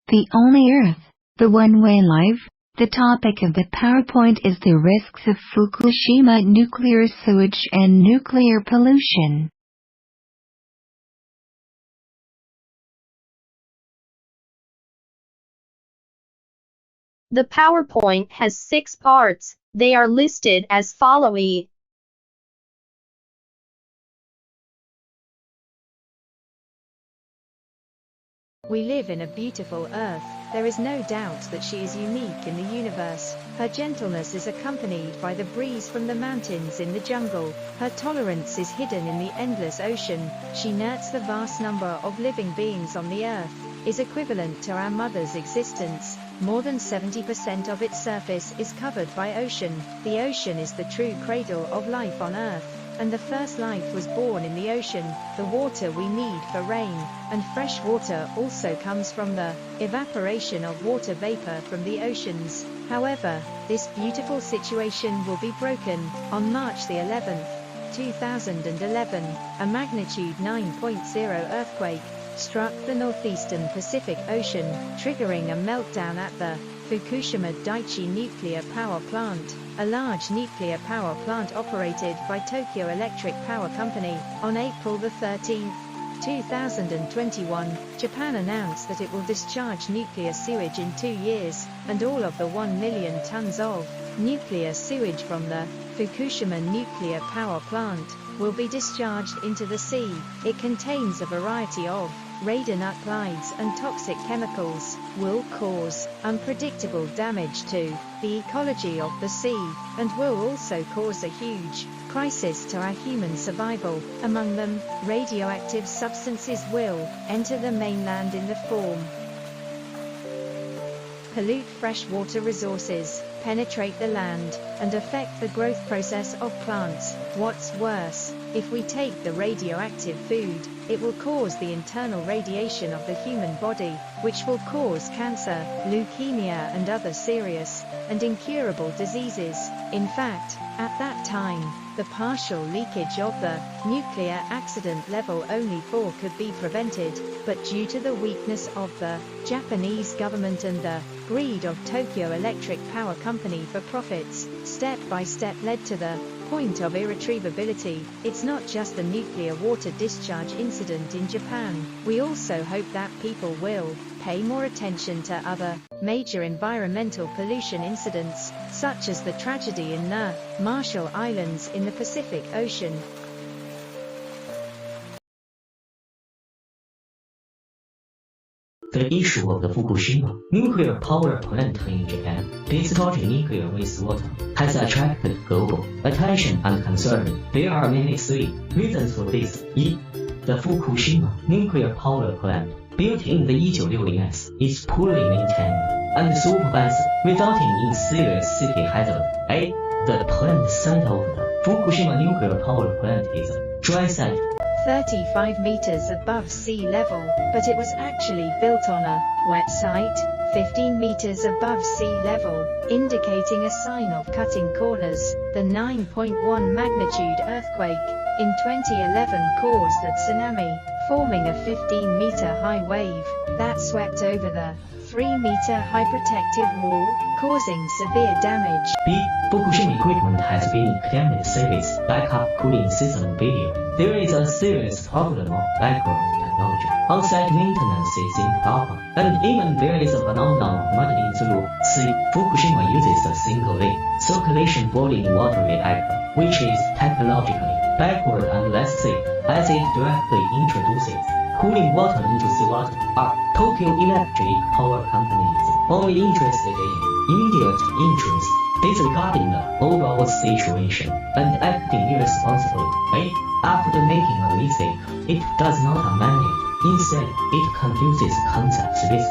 The only Earth, the one-way life. The topic of the PowerPoint is the risks of Fukushima nuclear sewage and nuclear pollution. The PowerPoint has 6 parts. They are listed as follows. We live in a beautiful Earth. There is no doubt that she is unique in the universe. Her gentleness is accompanied by the breeze from the mountains in the jungle. Her tolerance is hidden in the endless ocean. She nurtures the vast number of living beings on the Earth, is equivalent to our mother's existence. More than 70% of its surface is covered by ocean. The ocean is the true cradle of life on Earth. And the first life was born in the ocean. The water we need for rain and fresh water also comes from the evaporation of water vapor from the oceans. However, this beautiful situation will be broken. On March the 11th, 2011, a magnitude 9.0 earthquake struck the northeastern Pacific Ocean, triggering a meltdown at the Fukushima Daiichi nuclear power plant, a large nuclear power plant operated by Tokyo Electric Power Company. On April 13, 2021, Japan announced that it will discharge nuclear sewage in 2 years, and all of the 1 million tons of nuclear sewage from the Fukushima nuclear power plant will be discharged into the sea. It contains a variety of radionuclides and toxic chemicals, will cause unpredictable damage to the ecology of the sea, and will also cause a huge crisis to our human survival. Among them, radioactive substances will enter the mainland in the form pollute freshwater resources, penetrate the land, and affect the growth process of plants. What's worse, if we take the radioactive food, it will cause the internal radiation of the human body, which will cause cancer, leukemia and other serious and incurable diseases. In fact, at that time, the partial leakage of the nuclear accident level only 4 could be prevented, but due to the weakness of the Japanese government and the greed of Tokyo Electric Power Company for profits, step by step led to the point of irretrievability. It's not just the nuclear water discharge incident in Japan. We also hope that people will pay more attention to other major environmental pollution incidents, such as the tragedy in the Marshall Islands in the Pacific Ocean. The issue of the Fukushima nuclear power plant in Japan discharging nuclear wastewater has attracted global attention and concern. There are mainly 3 reasons for this. The Fukushima nuclear power plant, built in the 1960s, is poorly maintained and supervised, resulting in serious city hazard. The plant site of the Fukushima nuclear power plant is a dry site 35 meters above sea level, but it was actually built on a wet site 15 meters above sea level, indicating a sign of cutting corners. The 9.1 magnitude earthquake in 2011 caused a tsunami, forming a 15-meter high wave that swept over the 3-meter high protective wall, causing severe damage. Fukushima equipment has been claimed service backup cooling system failure. There is a serious problem of backward technology. On-site maintenance is improper, and even there is a phenomenon of muddling through. Fukushima uses a single-way circulation boiling water reactor, which is technologically backward and less safe, as it directly introduces cooling water into seawater. Tokyo Electric Power Company is only interested in immediate interest, disregarding the overall situation and acting irresponsibly. After making a mistake, it does not amend it. Instead, it confuses concepts with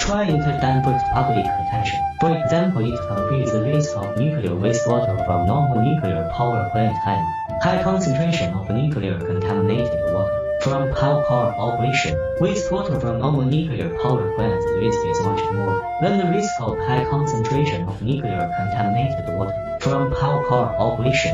trying to divert public attention. For example, it confuses the risk of nuclear wastewater from normal nuclear power plant and high concentration of nuclear contaminated water from power operation. Wastewater from normal nuclear power plants risk is much more than the risk of high concentration of nuclear contaminated water from power operation.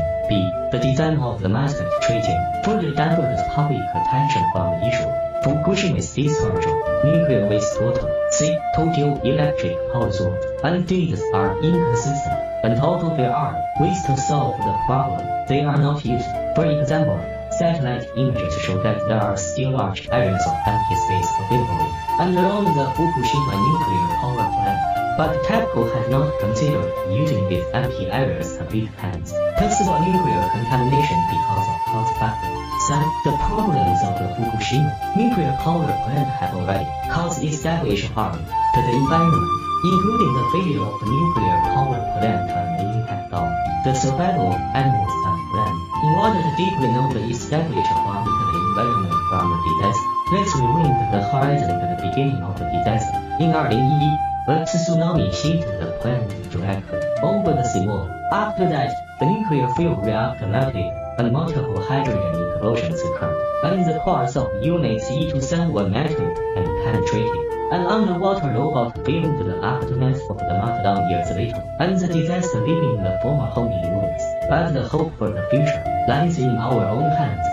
The design of the method treating further diverts public attention from the issue. Fukushima's discharge nuclear wastewater. C. Total electric power source. And these are inconsistent. And although there are ways to solve the problem, they are not used. For example, satellite images show that there are still large areas of empty space available and around the Fukushima nuclear power plant. But TEPCO has not considered using these empty areas to build plants. Possible nuclear contamination because of cost factor. The problems of the Fukushima nuclear power plant have already caused established harm to the environment, including the failure of the nuclear power plant and the impact on the survival of animals and plants. In order to deeply know the established harm to the environment from the disaster, let's rewind the horizon to the beginning of the disaster. In 2011, a tsunami hit the plant directly over the seawall. After that, the nuclear fuel reactor melted and multiple hydrogen explosions occurred, and the cores of units E27 were melted and penetrated. An underwater robot filmed the aftermath of the meltdown years later, and the disaster leaving the former home in ruins. But the hope for the future lies in our own hands.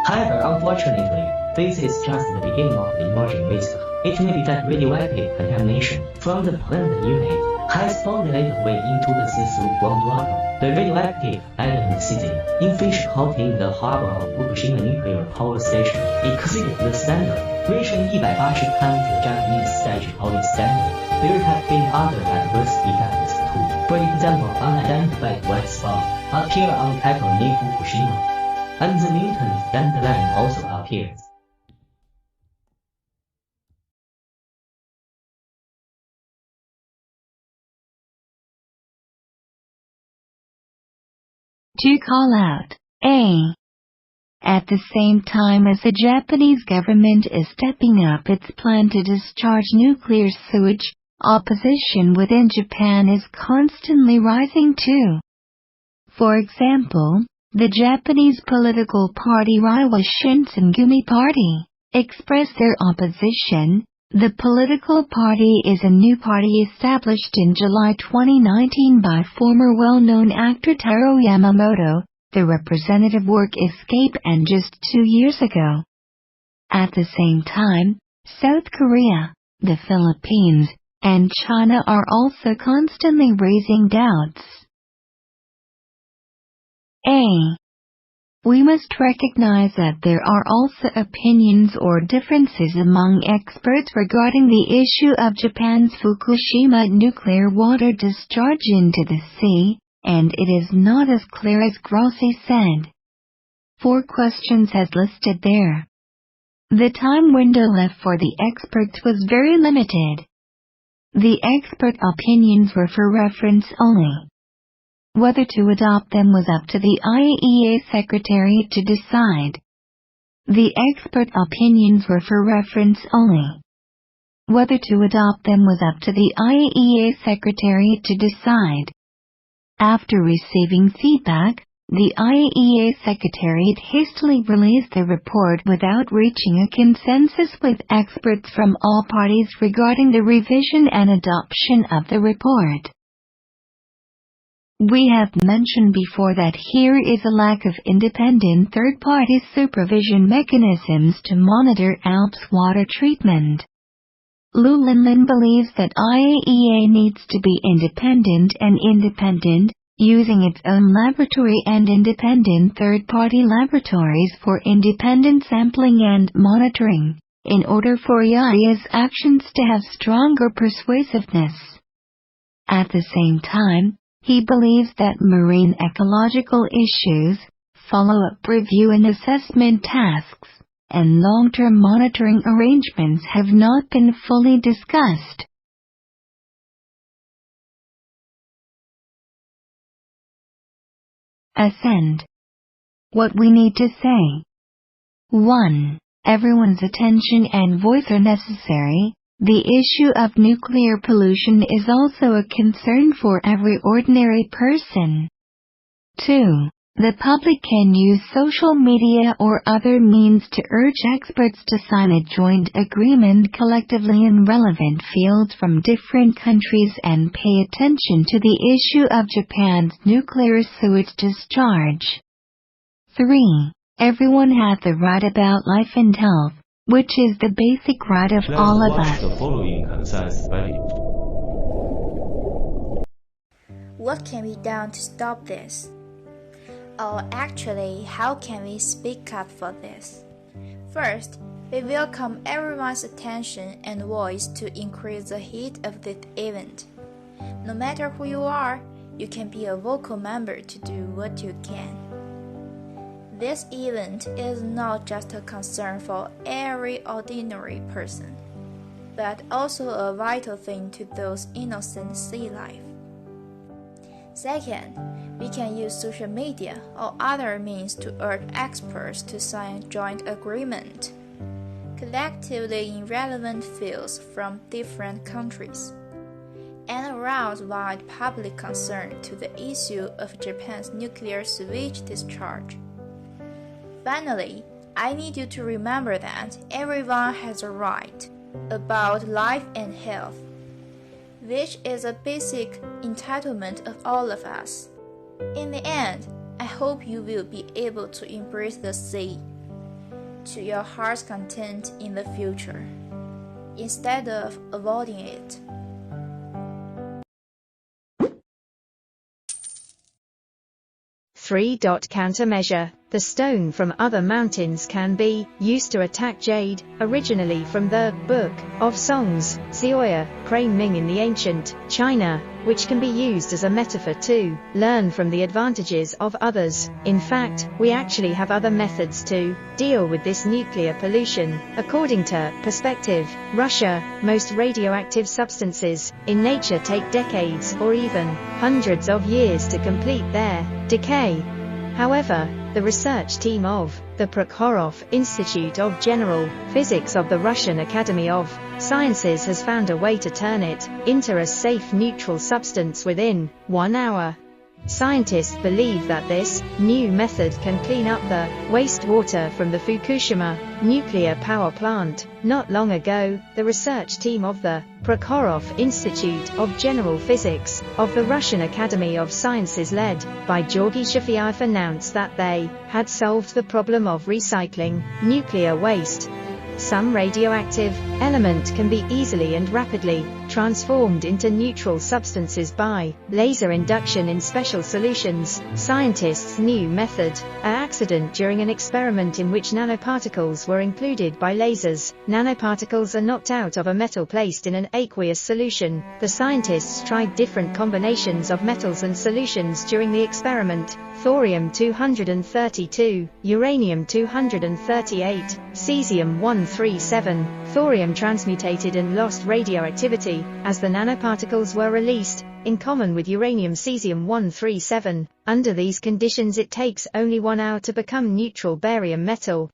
However, unfortunately, this is just the beginning of the emerging risk. It may be that radioactive contamination from the plant unit has found its way into the sea through groundwater. The radioactive element seizing in fish caught in the harbor of Fukushima nuclear power station exceeded the standard, reaching 180 times the Japanese statutory standard. There have been other adverse effects too. For example, unidentified white spots appear on cattle near Fukushima, and the mutant dandelion also appears. To call out, A. At the same time as the Japanese government is stepping up its plan to discharge nuclear sewage, opposition within Japan is constantly rising too. For example, the Japanese political party Reiwa Shinsengumi Party expressed their opposition. The political party is a new party established in July 2019 by former well-known actor Taro Yamamoto. The representative work Escape and just 2 years ago. At the same time, South Korea, the Philippines, and China are also constantly raising doubts. A. We must recognize that there are also opinions or differences among experts regarding the issue of Japan's Fukushima nuclear water discharge into the sea, and it is not as clear as Grossi said. 4 questions as listed there. The time window left for the experts was very limited. The expert opinions were for reference only. Whether to adopt them was up to the IAEA Secretariat to decide. The expert opinions were for reference only. Whether to adopt them was up to the IAEA Secretariat to decide. After receiving feedback, the IAEA Secretariat hastily released the report without reaching a consensus with experts from all parties regarding the revision and adoption of the report. We have mentioned before that here is a lack of independent third-party supervision mechanisms to monitor Alps water treatment. Lu Linlin believes that IAEA needs to be independent, using its own laboratory and independent third-party laboratories for independent sampling and monitoring, in order for IAEA's actions to have stronger persuasiveness. At the same time, he believes that marine ecological issues, follow-up review and assessment tasks, and long-term monitoring arrangements have not been fully discussed. Ascend. What we need to say. 1. Everyone's attention and voice are necessary. The issue of nuclear pollution is also a concern for every ordinary person. 2. The public can use social media or other means to urge experts to sign a joint agreement collectively in relevant fields from different countries and pay attention to the issue of Japan's nuclear sewage discharge. 3. Everyone has the right about life and health. which is the basic right of Let's all of watch us. the following concise video. What can be done to stop this? Or actually, how can we speak up for this? First, we welcome everyone's attention and voice to increase the heat of this event. No matter who you are, you can be a vocal member to do what you can. This event is not just a concern for every ordinary person, but also a vital thing to those innocent sea life. Second, we can use social media or other means to urge experts to sign a joint agreement, collectively in relevant fields from different countries, and arouse wide public concern to the issue of Japan's nuclear sewage discharge. Finally, I need you to remember that everyone has a right about life and health, which is a basic entitlement of all of us. In the end, I hope you will be able to embrace the sea to your heart's content in the future, instead of avoiding it. Countermeasure. The stone from other mountains can be used to attack jade, originally from the Book of Songs, Seoya, Crane Ming in the ancient China, which can be used as a metaphor to learn from the advantages of others. In fact, we actually have other methods to deal with this nuclear pollution. According to Perspective, Russia, most radioactive substances in nature take decades or even hundreds of years to complete their decay. However, the research team of the Prokhorov Institute of General Physics of the Russian Academy of Sciences has found a way to turn it into a safe neutral substance within 1 hour. Scientists believe that this new method can clean up the wastewater from the Fukushima nuclear power plant. Not long ago, the research team of the Prokhorov Institute of General Physics of the Russian Academy of Sciences led by Georgy Shafiev announced that they had solved the problem of recycling nuclear waste. Some radioactive element can be easily and rapidly transformed into neutral substances by laser induction in special solutions. Scientists' new method, an accident during an experiment in which nanoparticles were included by lasers. Nanoparticles are knocked out of a metal placed in an aqueous solution. The scientists tried different combinations of metals and solutions during the experiment: thorium-232, uranium-238, cesium-137. Thorium transmutated and lost radioactivity as the nanoparticles were released, in common with uranium cesium-137. Under these conditions it takes only 1 hour to become neutral barium metal.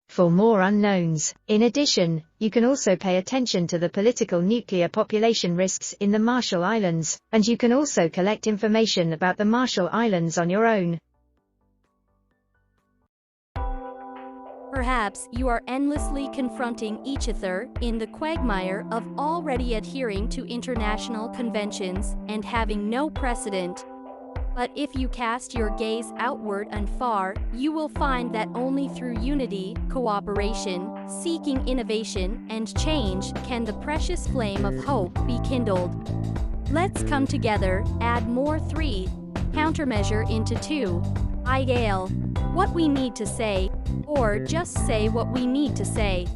For more unknowns, in addition, you can also pay attention to the political nuclear population risks in the Marshall Islands, and you can also collect information about the Marshall Islands on your own. Perhaps you are endlessly confronting each other in the quagmire of already adhering to international conventions and having no precedent. But if you cast your gaze outward and far, you will find that only through unity, cooperation, seeking innovation, and change can the precious flame of hope be kindled. Let's come together, add more 3 countermeasure into 2. IAEA. What we need to say, or just say what we need to say.